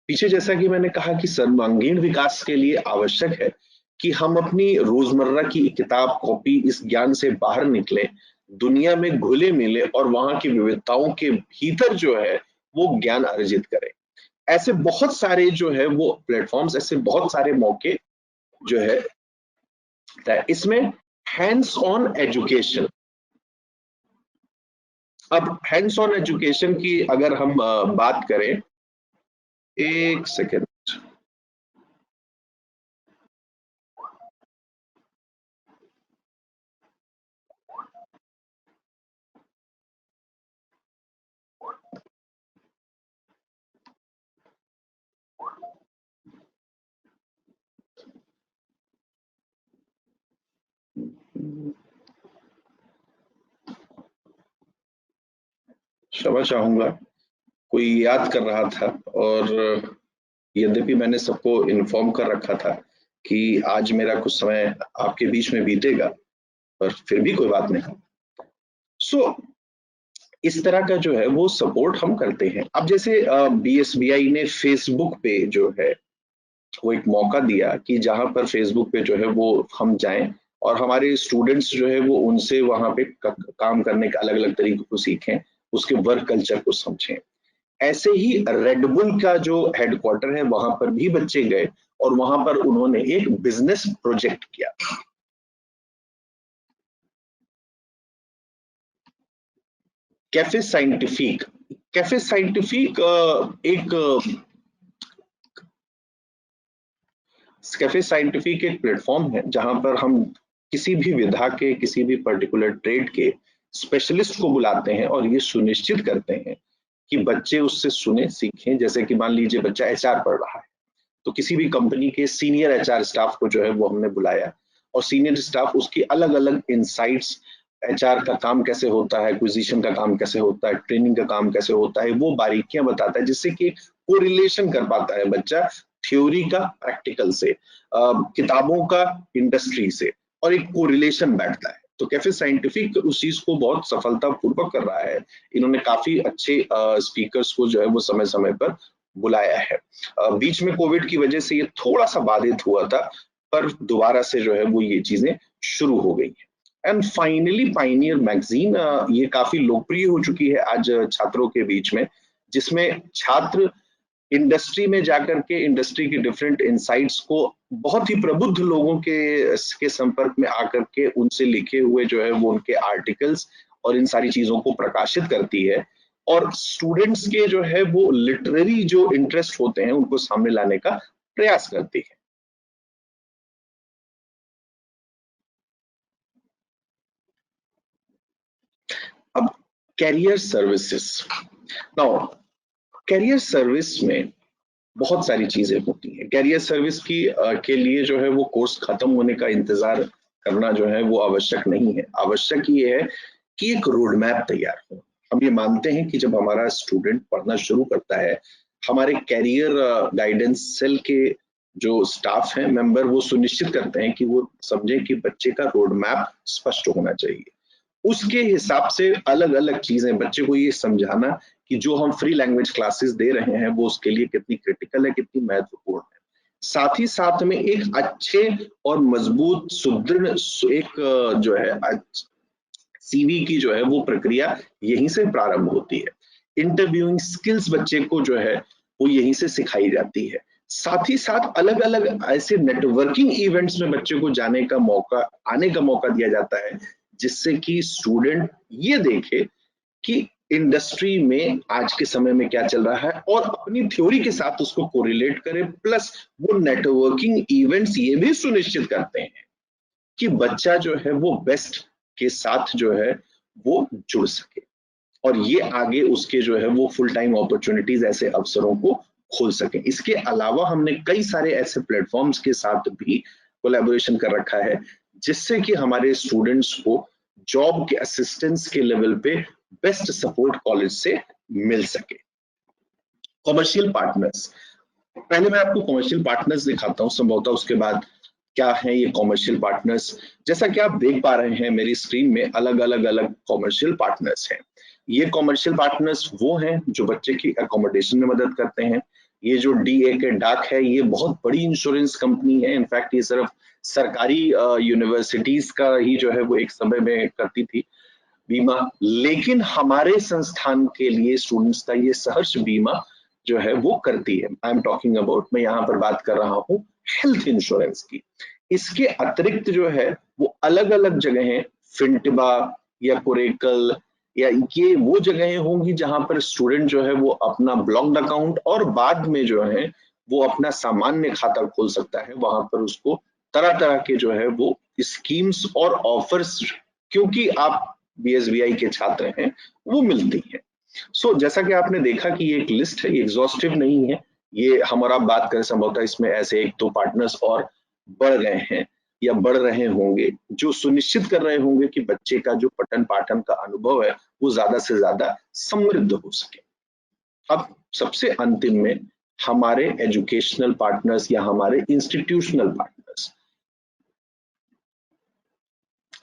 पीछे जैसा कि मैंने कहा कि सर्वांगीण विकास के लिए आवश्यक है कि हम अपनी रोजमर्रा की किताब कॉपी इस ज्ञान से बाहर निकले, दुनिया में घुले मिले और वहां की विविधताओं के भीतर जो है वो ज्ञान अर्जित करें। ऐसे बहुत सारे जो है वो प्लेटफॉर्म्स, ऐसे बहुत सारे मौके जो है इसमें हैंड्स ऑन एजुकेशन। अब हैंड्स ऑन एजुकेशन की अगर हम बात करें, एक सेकेंड, क्षमा चाहूंगा, कोई याद कर रहा था और यद्यपि मैंने सबको इन्फॉर्म कर रखा था कि आज मेरा कुछ समय आपके बीच में बीतेगा, पर फिर भी कोई बात नहीं। सो इस तरह का जो है वो सपोर्ट हम करते हैं। अब जैसे बीएसबीआई ने फेसबुक पे जो है वो एक मौका दिया कि जहां पर फेसबुक पे जो है वो हम जाएं और हमारे स्टूडेंट्स जो है वो उनसे वहां पे काम करने के अलग अलग तरीकों को सीखें, उसके वर्क कल्चर को समझें। ऐसे ही रेडबुल का जो हेडक्वार्टर है वहां पर भी बच्चे गए और वहां पर उन्होंने एक बिजनेस प्रोजेक्ट किया। कैफे साइंटिफिक, कैफे साइंटिफिक एक कैफे साइंटिफिक एक प्लेटफॉर्म है जहां पर हम किसी भी विधा के, किसी भी पर्टिकुलर ट्रेड के स्पेशलिस्ट को बुलाते हैं और ये सुनिश्चित करते हैं कि बच्चे उससे सुने, सीखें। जैसे कि मान लीजिए बच्चा एचआर पढ़ रहा है तो किसी भी कंपनी के सीनियर एचआर स्टाफ को जो है वो हमने बुलाया और सीनियर स्टाफ उसकी अलग अलग इंसाइट्स, एचआर का काम कैसे होता है, एक्विजिशन का काम कैसे होता है, ट्रेनिंग का काम कैसे होता है, वो बारीकियां बताता है, जिससे कि कोरिलेशन कर पाता है बच्चा थ्योरी का प्रैक्टिकल से, किताबों का इंडस्ट्री से, और एक कोरिलेशन बैठता है। तो कैफे साइंटिफिक उस चीज को बहुत सफलता पूर्वक कर रहा है। इन्होंने काफी अच्छे स्पीकर्स को जो है वो समय समय पर बुलाया है। बीच में कोविड की वजह से ये थोड़ा सा बाधित हुआ था, पर दोबारा से जो है वो ये चीजें शुरू हो गई हैं। एंड फाइनली पाइनियर मैगजीन, ये काफी लोकप्रिय हो चुकी है आज छात्रों के बीच में, जिसमें छात्र इंडस्ट्री में जाकर के इंडस्ट्री के डिफरेंट इनसाइट्स को बहुत ही प्रबुद्ध लोगों के संपर्क में आकर के उनसे लिखे हुए जो है वो उनके आर्टिकल्स और इन सारी चीजों को प्रकाशित करती है, और स्टूडेंट्स के जो है वो लिटरेरी जो इंटरेस्ट होते हैं उनको सामने लाने का प्रयास करती है। अब career services, now career service में बहुत सारी चीजें होती हैं। कैरियर सर्विस के लिए जो है वो कोर्स खत्म होने का इंतजार करना जो है वो आवश्यक नहीं है। आवश्यक ये है कि एक रोड मैप तैयार हो। हम ये मानते हैं कि जब हमारा स्टूडेंट पढ़ना शुरू करता है, हमारे कैरियर गाइडेंस सेल के जो स्टाफ है मेंबर वो सुनिश्चित करते हैं कि वो समझे कि बच्चे का रोड मैप स्पष्ट होना चाहिए। उसके हिसाब से अलग अलग चीजें बच्चे को ये समझाना कि जो हम फ्री लैंग्वेज क्लासेस दे रहे हैं वो उसके लिए कितनी क्रिटिकल है, कितनी महत्वपूर्ण है। साथ ही साथ में एक अच्छे और मजबूत सुदृढ़ एक जो है सीवी की जो है वो प्रक्रिया यहीं से प्रारंभ होती है। इंटरव्यूइंग स्किल्स बच्चे को जो है वो यहीं से सिखाई जाती है। साथ ही साथ अलग अलग ऐसे नेटवर्किंग इवेंट्स में बच्चे को जाने का मौका, आने का मौका दिया जाता है, जिससे कि स्टूडेंट ये देखे कि इंडस्ट्री में आज के समय में क्या चल रहा है और अपनी थ्योरी के साथ उसको कोरिलेट करे। प्लस वो नेटवर्किंग इवेंट्स ये भी सुनिश्चित करते हैं कि बच्चा जो है वो बेस्ट के साथ जो है वो जुड़ सके, और ये आगे उसके जो है वो फुल टाइम अपॉर्चुनिटीज ऐसे अवसरों को खोल सके। इसके अलावा हमने कई सारे ऐसे प्लेटफॉर्म्स के साथ भी कोलैबोरेशन कर रखा है, जिससे कि हमारे स्टूडेंट्स को जॉब के असिस्टेंस के लेवल पे बेस्ट सपोर्ट कॉलेज से मिल सके। कॉमर्शियल पार्टनर्स, पहले मैं आपको कॉमर्शियल पार्टनर्स दिखाता हूँ, संभवतः उसके बाद क्या है ये कॉमर्शियल पार्टनर्स। जैसा कि आप देख पा रहे हैं मेरी स्क्रीन में अलग अलग कॉमर्शियल पार्टनर्स हैं। ये कॉमर्शियल पार्टनर्स वो हैं जो बच्चे की अकोमोडेशन में मदद करते हैं। ये जो डीए के डाक है ये बहुत बड़ी इंश्योरेंस कंपनी है। इनफैक्ट ये सिर्फ सरकारी यूनिवर्सिटीज का ही जो है वो एक समय में करती थी बीमा, लेकिन हमारे संस्थान के लिए स्टूडेंट्स का ये सहर्ष बीमा जो है वो करती है। आई एम टॉकिंग अबाउट, मैं यहाँ पर बात कर रहा हूँ हेल्थ इंश्योरेंस की। इसके अतिरिक्त जो है वो अलग अलग जगहें, फिंटिबा या कोरेकल या ये वो जगहें होंगी जहां पर स्टूडेंट जो है वो अपना ब्लॉक्ड अकाउंट और बाद में जो है वो अपना सामान्य खाता खोल सकता है। वहां पर उसको तरह तरह के जो है वो स्कीम्स और ऑफर्स, क्योंकि आप बीएसबीआई के छात्र हैं, वो मिलती है। सो जैसा कि आपने देखा कि ये एक लिस्ट है, एग्जॉस्टिव नहीं है। ये हम और आप बात करें संभवतः इसमें ऐसे एक दो पार्टनर्स और बढ़ गए हैं या बढ़ रहे होंगे, जो सुनिश्चित कर रहे होंगे कि बच्चे का जो पठन पाठन का अनुभव है वो ज्यादा से ज्यादा समृद्ध हो सके। अब सबसे अंतिम में हमारे एजुकेशनल पार्टनर्स या हमारे institutional partners,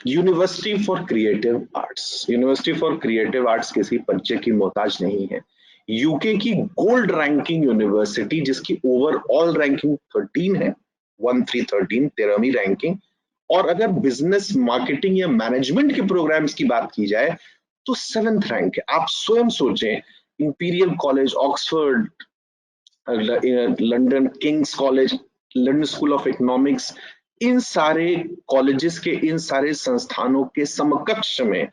university for creative arts. University for creative arts किसी परिचय की मोहताज नहीं है। यूके की गोल्ड रैंकिंग यूनिवर्सिटी, जिसकी ओवरऑल रैंकिंग 13 है, 1313 13वीं रैंकिंग। और अगर बिजनेस मार्केटिंग या मैनेजमेंट के प्रोग्राम्स की बात की जाए तो 7th रैंक है। आप स्वयं सोचें, Imperial College Oxford, London King's College, London School of Economics, इन सारे कॉलेजेस के, इन सारे संस्थानों के समकक्ष में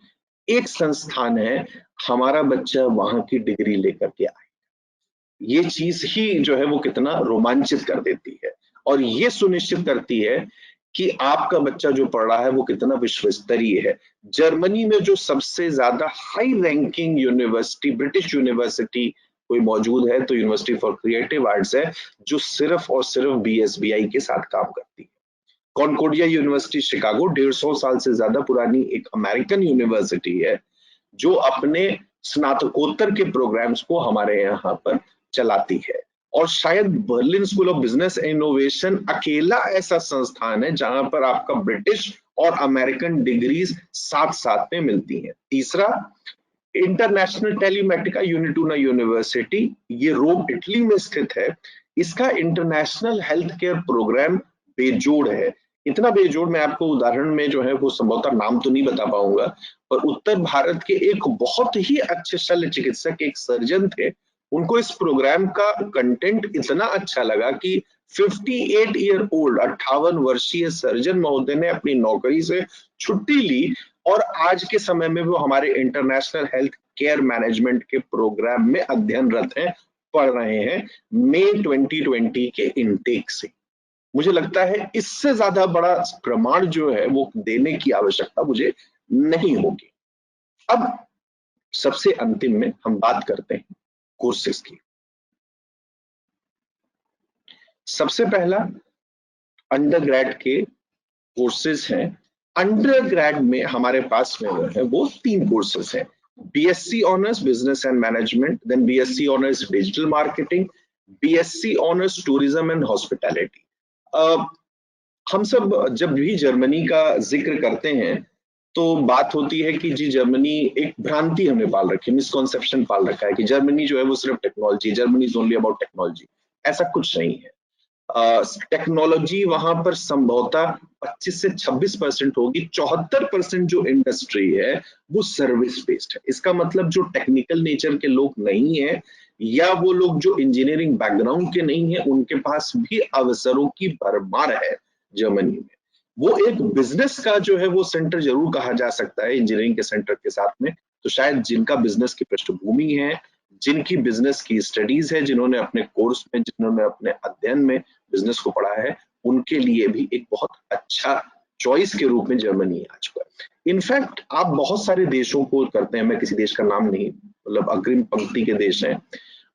एक संस्थान है, हमारा बच्चा वहां की डिग्री लेकर के आए। ये चीज ही जो है वो कितना रोमांचित कर देती है और ये सुनिश्चित करती है कि आपका बच्चा जो पढ़ रहा है वो कितना विश्व स्तरीय है। जर्मनी में जो सबसे ज्यादा high ranking university, British university कोई मौजूद है तो यूनिवर्सिटी फॉर क्रिएटिव आर्ट्स है, जो सिर्फ और सिर्फ बीएसबीआई के साथ काम करती है। कॉनकोर्डिया यूनिवर्सिटी शिकागो 150 साल से ज्यादा पुरानी एक अमेरिकन यूनिवर्सिटी है, जो अपने स्नातकोत्तर के प्रोग्राम्स को हमारे यहाँ पर चलाती है। और शायद Berlin school of business innovation अकेला ऐसा संस्थान है जहां पर आपका ब्रिटिश और अमेरिकन डिग्रीज साथ साथ में मिलती हैं। तीसरा, इंटरनेशनल टेलीमेटिका यूनिटूना यूनिवर्सिटी, ये रोम इटली में स्थित है। इसका इंटरनेशनल हेल्थ केयर प्रोग्राम बेजोड़ है। इतना बेजोड़, मैं आपको उदाहरण में जो है वो संभवतः नाम तो नहीं बता पाऊंगा, पर उत्तर भारत के एक बहुत ही अच्छे शल्य चिकित्सक, एक सर्जन थे, उनको इस प्रोग्राम का कंटेंट इतना अच्छा लगा कि 58 ईयर ओल्ड 58 वर्षीय सर्जन महोदय ने अपनी नौकरी से छुट्टी ली और आज के समय में वो हमारे इंटरनेशनल हेल्थ केयर मैनेजमेंट के प्रोग्राम में अध्ययनरत हैं, पढ़ रहे हैं मई 2020 के इनटेक से। मुझे लगता है इससे ज्यादा बड़ा प्रमाण जो है वो देने की आवश्यकता मुझे नहीं होगी। अब सबसे अंतिम में हम बात करते हैं कोर्सेज की। सबसे पहला अंडरग्रेड के कोर्सेज हैं। अंडरग्रेड में हमारे पास में है वो 3 कोर्सेज हैं। BSc honours business and management, then BSc honours digital marketing, BSc honours tourism and hospitality. हम सब जब भी जर्मनी का जिक्र करते हैं तो बात होती है कि जी जर्मनी, एक भ्रांति हमने पाल रखी है, मिसकॉन्सेप्शन पाल रखा है कि जर्मनी जो है वो सिर्फ technology, Germany is only about technology. ऐसा कुछ नहीं है। टेक्नोलॉजी वहां पर संभवतः 25 से 26% होगी। 74% जो इंडस्ट्री है वो सर्विस बेस्ड है। इसका मतलब जो टेक्निकल नेचर के लोग नहीं है या वो लोग जो इंजीनियरिंग बैकग्राउंड के नहीं है, उनके पास भी अवसरों की भरमार है जर्मनी में। वो एक बिजनेस का जो है वो सेंटर जरूर कहा जा सकता है इंजीनियरिंग के सेंटर के साथ में। तो शायद जिनका बिजनेस की पृष्ठभूमि है, जिनकी बिजनेस की स्टडीज है, जिन्होंने अपने कोर्स में, जिन्होंने अपने अध्ययन में बिजनेस को पढ़ा है, उनके लिए भी एक बहुत अच्छा चॉइस के रूप में जर्मनी आ चुका है। इनफैक्ट आप बहुत सारे देशों को करते हैं, मैं किसी देश का नाम नहीं, मतलब अग्रिम पंक्ति के देश हैं,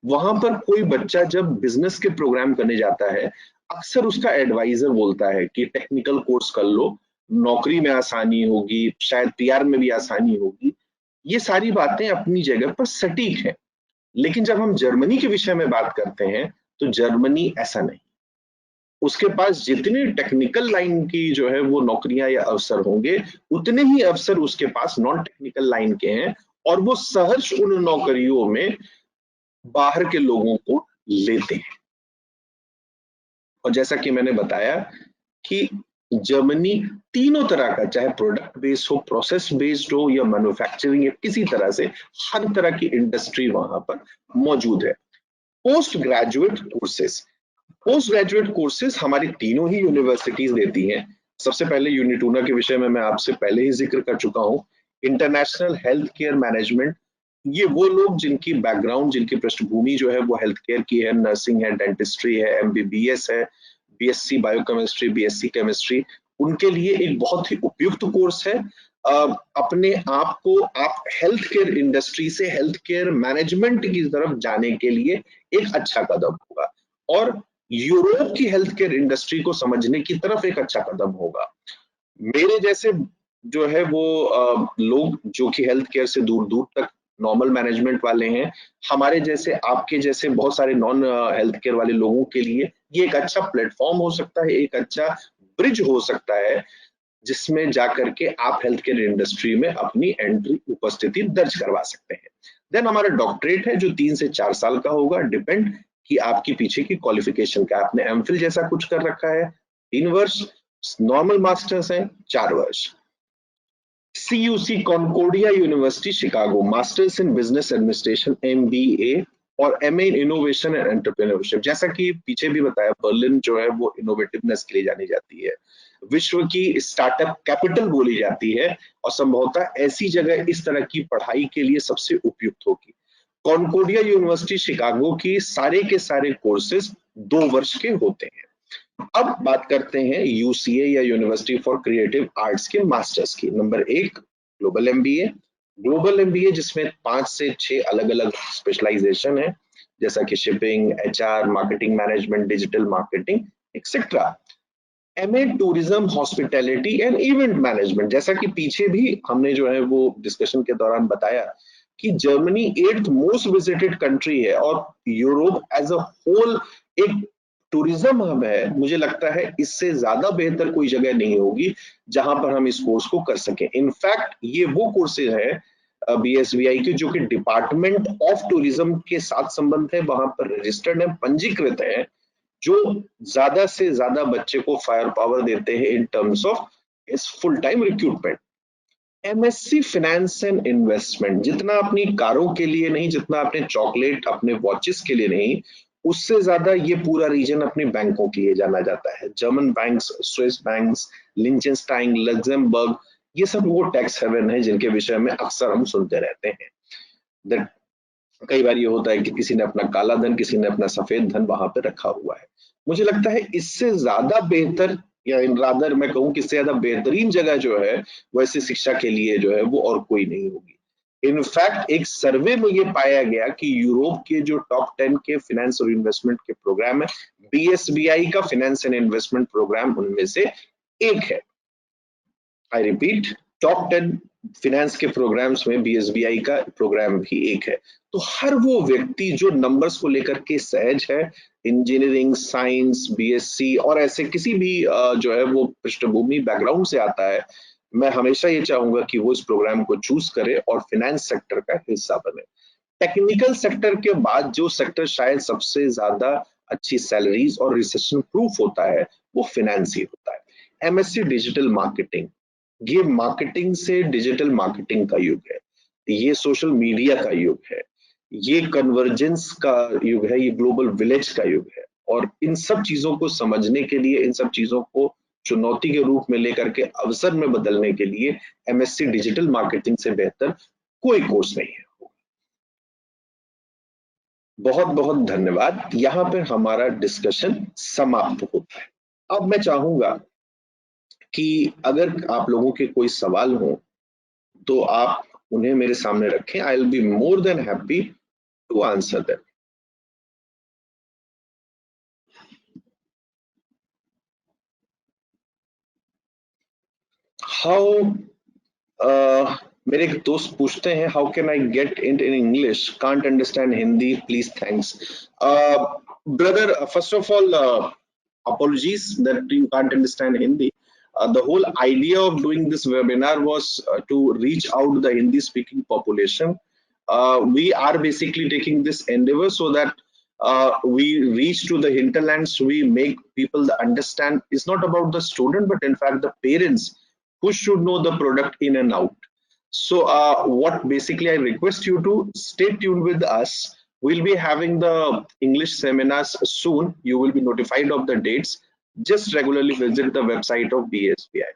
वहां पर कोई बच्चा जब बिजनेस के प्रोग्राम करने जाता है, अक्सर उसका एडवाइजर बोलता है कि टेक्निकल कोर्स कर लो, नौकरी में आसानी होगी, शायद पीआर में भी आसानी होगी। ये सारी बातें अपनी जगह पर सटीक है, लेकिन जब हम जर्मनी के विषय में बात करते हैं तो जर्मनी ऐसा नहीं। उसके पास जितनी टेक्निकल लाइन की जो है वो नौकरियां या अवसर होंगे, उतने ही अवसर उसके पास नॉन टेक्निकल लाइन के हैं, और वो सहर्ष उन नौकरियों में बाहर के लोगों को लेते हैं। और जैसा कि मैंने बताया कि जर्मनी तीनों तरह का, चाहे प्रोडक्ट बेस्ड हो, प्रोसेस बेस्ड हो या मैन्युफैक्चरिंग या किसी तरह से, हर तरह की इंडस्ट्री वहां पर मौजूद है। Post graduate courses, post graduate courses हमारी तीनों ही यूनिवर्सिटीज देती हैं। सबसे पहले यूनिटूना के विषय में मैं आपसे पहले ही जिक्र कर चुका हूँ। इंटरनेशनल हेल्थ केयर मैनेजमेंट, ये वो लोग जिनकी बैकग्राउंड, जिनकी पृष्ठभूमि जो है वो हेल्थ केयर की है, नर्सिंग है, डेंटिस्ट्री है, एमबीबीएस है, बीएससी बायोकेमिस्ट्री, बीएससी केमिस्ट्री, उनके लिए एक बहुत ही उपयुक्त कोर्स है। अपने आप को आप हेल्थ केयर इंडस्ट्री से हेल्थ केयर मैनेजमेंट की तरफ जाने के लिए एक अच्छा कदम होगा, और यूरोप की हेल्थ केयर इंडस्ट्री को समझने की तरफ एक अच्छा कदम होगा। मेरे जैसे जो है वो लोग जो कि हेल्थ केयर से दूर दूर तक नॉर्मल मैनेजमेंट वाले हैं, हमारे जैसे, आपके जैसे बहुत सारे नॉन हेल्थ केयर वाले लोगों के लिए ये एक अच्छा प्लेटफॉर्म हो सकता है, एक अच्छा ब्रिज हो सकता है, जिसमें जाकर के आप हेल्थ केयर इंडस्ट्री में अपनी एंट्री, उपस्थिति दर्ज करवा सकते हैं। देन हमारा डॉक्टरेट है जो 3 से 4 साल का होगा, डिपेंड कि आपकी पीछे की क्वालिफिकेशन क्या, आपने एमफिल जैसा कुछ कर रखा है 3 वर्ष, नॉर्मल मास्टर्स है 4 वर्ष। CUC Concordia University Chicago, masters in business administration MBA और MA in innovation and entrepreneurship. जैसा कि पीछे भी बताया, बर्लिन जो है वो इनोवेटिवनेस के लिए जानी जाती है, विश्व की स्टार्टअप कैपिटल बोली जाती है, और संभवतः ऐसी जगह इस तरह की पढ़ाई के लिए सबसे उपयुक्त होगी। कॉन्कोर्डिया यूनिवर्सिटी शिकागो की सारे के सारे कोर्सेज 2 वर्ष के होते हैं। अब बात करते हैं यूसीए या यूनिवर्सिटी फॉर क्रिएटिव आर्ट्स के मास्टर्स की। Number 1 global MBA. Global MBA जिसमें 5 से 6 अलग अलग स्पेशलाइजेशन है, जैसा कि shipping, HR, marketing management, digital marketing etcetera. MA tourism, hospitality and event management, जैसा कि पीछे भी हमने जो है वो डिस्कशन के दौरान बताया कि Germany 8th most visited country है, और यूरोप एज अ होल एक टूरिज्म हब है। मुझे लगता है इससे ज्यादा बेहतर कोई जगह नहीं होगी जहां पर हम इस कोर्स को कर सकें। इनफैक्ट ये वो कोर्सेज है बीएसवीआई के जो कि डिपार्टमेंट ऑफ टूरिज्म के साथ संबंध है, वहां पर रजिस्टर्ड है, पंजीकृत है, जो ज्यादा से ज्यादा बच्चे को फायर पावर देते हैं इन टर्म्स ऑफ इस full time recruitment. MSc finance and investment जितना अपनी कारों के लिए नहीं, जितना अपने चॉकलेट अपने वॉचेस के लिए नहीं, उससे ज्यादा ये पूरा रीजन अपने बैंकों के लिए जाना जाता है। German banks, Swiss banks, Liechtenstein, Luxembourg, ये सब वो टैक्स हेवन है जिनके विषय में अक्सर हम सुनते रहते हैं। That कई बार ये होता है कि किसी ने अपना काला धन, किसी ने अपना सफेद धन वहां पे रखा हुआ है। मुझे लगता है इससे ज्यादा बेहतर, या इन रादर मैं कहूँ कि इससे ज्यादा बेहतरीन जगह जो है वैसे शिक्षा के लिए जो है वो और कोई नहीं होगी। इनफैक्ट एक सर्वे में ये पाया गया कि यूरोप के जो टॉप 10 के फाइनेंस और इन्वेस्टमेंट के प्रोग्राम है, बीएसबीआई का फाइनेंस एंड इन्वेस्टमेंट प्रोग्राम उनमें से एक है। आई रिपीट, टॉप 10 फिनेंस के प्रोग्राम्स में बीएसबीआई का प्रोग्राम भी एक है। तो हर वो व्यक्ति जो नंबर्स को लेकर के सहज है, इंजीनियरिंग, साइंस, बीएससी और ऐसे किसी भी जो है वो पृष्ठभूमि बैकग्राउंड से आता है, मैं हमेशा ये चाहूंगा कि वो इस प्रोग्राम को चूज करे और फाइनेंस सेक्टर का हिस्सा बने। टेक्निकल सेक्टर के बाद जो सेक्टर शायद सबसे ज्यादा अच्छी सैलरीज और रिसेशन प्रूफ होता है वो फाइनेंस ही होता है। एमएससी डिजिटल मार्केटिंग, ये मार्केटिंग से डिजिटल मार्केटिंग का युग है, ये सोशल मीडिया का युग है, ये कन्वर्जेंस का युग है, ये ग्लोबल विलेज का युग है। और इन सब चीजों को समझने के लिए, इन सब चीजों को चुनौती के रूप में लेकर के अवसर में बदलने के लिए एमएससी डिजिटल मार्केटिंग से बेहतर कोई कोर्स नहीं है। बहुत बहुत धन्यवाद। यहाँ पर हमारा डिस्कशन समाप्त होता है। अब मैं चाहूंगा कि अगर आप लोगों के कोई सवाल हो तो आप उन्हें मेरे सामने रखें। I will be more than happy to answer them. How मेरे एक दोस्त पूछते हैं, how can I get it in English, can't understand Hindi, please thanks. Brother, first of all, apologies that you can't understand Hindi. The whole idea of doing this webinar was to reach out the Hindi speaking population. We are basically taking this endeavor so that we reach to the hinterlands, we make people understand it's not about the student but in fact the parents who should know the product in and out. So what basically I request you to stay tuned with us. We'll be having the English seminars soon. You will be notified of the dates. Just regularly visit the website of BSBI.